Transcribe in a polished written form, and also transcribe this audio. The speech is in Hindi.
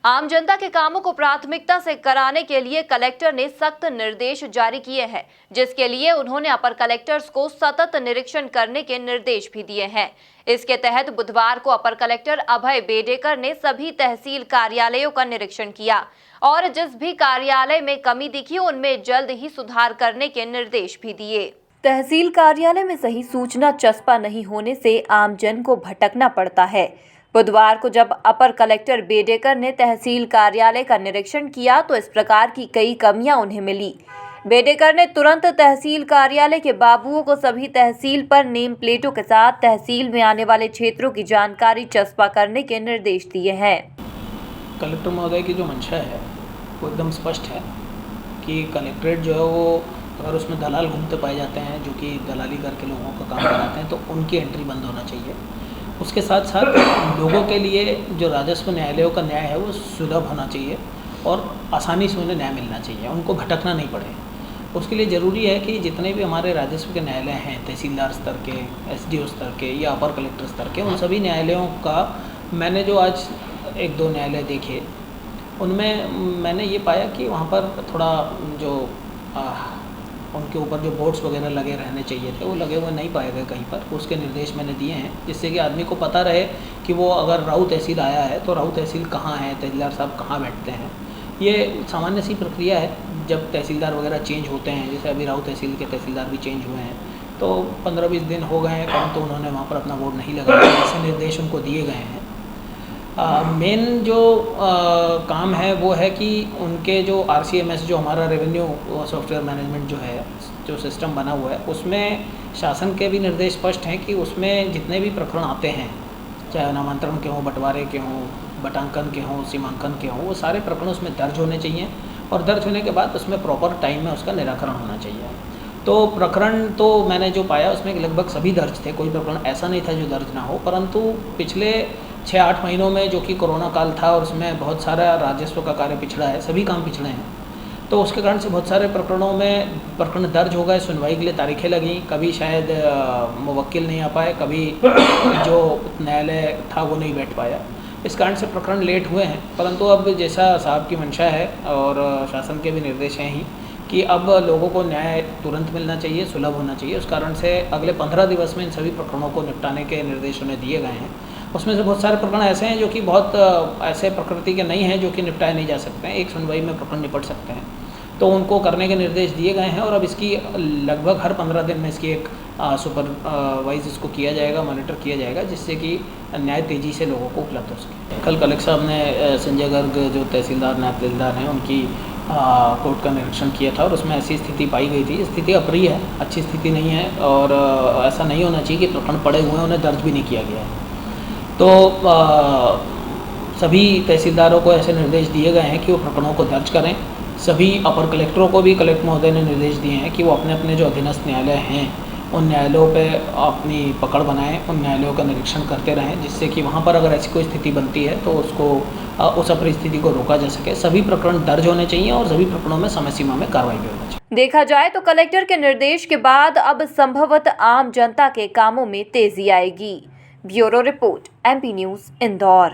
आम जनता के कामों को प्राथमिकता से कराने के लिए कलेक्टर ने सख्त निर्देश जारी किए हैं, जिसके लिए उन्होंने अपर कलेक्टर्स को सतत निरीक्षण करने के निर्देश भी दिए हैं। इसके तहत बुधवार को अपर कलेक्टर अभय बेडेकर ने सभी तहसील कार्यालयों का निरीक्षण किया और जिस भी कार्यालय में कमी दिखी उनमें जल्द ही सुधार करने के निर्देश भी दिए। तहसील कार्यालय में सही सूचना चस्पा नहीं होने से आमजन को भटकना पड़ता है। बुधवार को जब अपर कलेक्टर बेडेकर ने तहसील कार्यालय का निरीक्षण किया तो इस प्रकार की कई कमियां उन्हें मिली। बेडेकर ने तुरंत तहसील कार्यालय के बाबुओं को सभी तहसील पर नेम प्लेटों के साथ तहसील में आने वाले क्षेत्रों की जानकारी चस्पा करने के निर्देश दिए हैं। कलेक्टर महोदय की जो मंशा है वो एकदम स्पष्ट है कि कलेक्ट्रेट जो है वो अगर उसमें दलाल घूमते पाए जाते हैं जो कि दलाली करके लोगों का काम कराते हैं तो उनकी एंट्री बंद होना चाहिए। उसके साथ साथ लोगों के लिए जो राजस्व न्यायालयों का न्याय है वो सुलभ होना चाहिए और आसानी से उन्हें न्याय मिलना चाहिए, उनको भटकना नहीं पड़े। उसके लिए ज़रूरी है कि जितने भी हमारे राजस्व के न्यायालय हैं, तहसीलदार स्तर के, एसडीओ स्तर के या अपर कलेक्टर स्तर के, उन सभी न्यायालयों का मैंने जो आज एक दो न्यायालय देखे उनमें मैंने ये पाया कि वहाँ पर थोड़ा जो उनके ऊपर जो बोर्ड्स वगैरह लगे रहने चाहिए थे वो लगे हुए नहीं पाए गए कहीं पर। उसके निर्देश मैंने दिए हैं जिससे कि आदमी को पता रहे कि वो अगर राऊ तहसील आया है तो राऊ तहसील कहाँ है, तहसीलदार साहब कहाँ बैठते हैं। ये सामान्य सी प्रक्रिया है जब तहसीलदार वगैरह चेंज होते हैं, जैसे अभी राऊ तहसील के तहसीलदार भी चेंज हुए हैं तो 15-20 दिन हो गए हैं परंतु उन्होंने वहाँ पर अपना बोर्ड नहीं लगाया। ऐसे निर्देश उनको दिए गए हैं। मेन जो काम है वो है कि उनके जो RCMS जो हमारा रेवेन्यू सॉफ्टवेयर मैनेजमेंट जो है, जो सिस्टम बना हुआ है, उसमें शासन के भी निर्देश स्पष्ट हैं कि उसमें जितने भी प्रकरण आते हैं, चाहे नामांतरण के हों, बंटवारे के हों, बटांकन के हों, सीमांकन के हों, वो सारे प्रकरण उसमें दर्ज होने चाहिए और दर्ज होने के बाद उसमें प्रॉपर टाइम में उसका निराकरण होना चाहिए। तो प्रकरण तो मैंने जो पाया उसमें लगभग सभी दर्ज थे, कोई प्रकरण ऐसा नहीं था जो दर्ज ना हो। परंतु पिछले 6-8 महीनों में जो कि कोरोना काल था और उसमें बहुत सारा राजस्व का कार्य पिछड़ा है, सभी काम पिछड़े हैं, तो उसके कारण से बहुत सारे प्रकरणों में प्रकरण दर्ज हो गए, सुनवाई के लिए तारीखें लगीं, कभी शायद मुवक्किल नहीं आ पाए, कभी जो न्यायालय था वो नहीं बैठ पाया। इस कारण से प्रकरण लेट हुए हैं। परंतु अब जैसा साहब की मंशा है और शासन के भी निर्देश हैं ही कि अब लोगों को न्याय तुरंत मिलना चाहिए, सुलभ होना चाहिए। उस कारण से अगले 15 दिवस में इन सभी प्रकरणों को निपटाने के निर्देश उन्हें दिए गए हैं। उसमें से बहुत सारे प्रकरण ऐसे हैं जो कि बहुत ऐसे प्रकृति के नहीं हैं जो कि निपटाए नहीं जा सकते हैं, एक सुनवाई में प्रकरण निपट सकते हैं, तो उनको करने के निर्देश दिए गए हैं। और अब इसकी लगभग हर 15 दिन में इसकी एक सुपरवाइज इसको किया जाएगा, मॉनिटर किया जाएगा, जिससे कि न्याय तेज़ी से लोगों को उपलब्ध हो सके। कल कलेक्टर साहब ने संजय गर्ग जो तहसीलदार नायब तहसीलदार हैं उनकी कोर्ट का निरीक्षण किया था और उसमें ऐसी स्थिति पाई गई थी। स्थिति अप्रिय है, अच्छी स्थिति नहीं है और ऐसा नहीं होना चाहिए कि प्रकरण पड़े हुए हैं, उन्हें दर्ज भी नहीं किया गया है। तो सभी तहसीलदारों को ऐसे निर्देश दिए गए हैं कि वो प्रकरणों को दर्ज करें। सभी अपर कलेक्टरों को भी कलेक्टर महोदय ने निर्देश दिए हैं कि वो अपने अपने जो अधीनस्थ न्यायालय हैं उन न्यायालयों पे अपनी पकड़ बनाएं, उन न्यायालयों का निरीक्षण करते रहें, जिससे कि वहाँ पर अगर ऐसी कोई स्थिति बनती है तो उसको उस अपरिस्थिति को रोका जा सके। सभी प्रकरण दर्ज होने चाहिए और सभी प्रकरणों में समय सीमा में कार्रवाई भी होनी चाहिए। देखा जाए तो कलेक्टर के निर्देश के बाद अब संभवतः आम जनता के कामों में तेजी आएगी। Bureau report, MP news, Indore.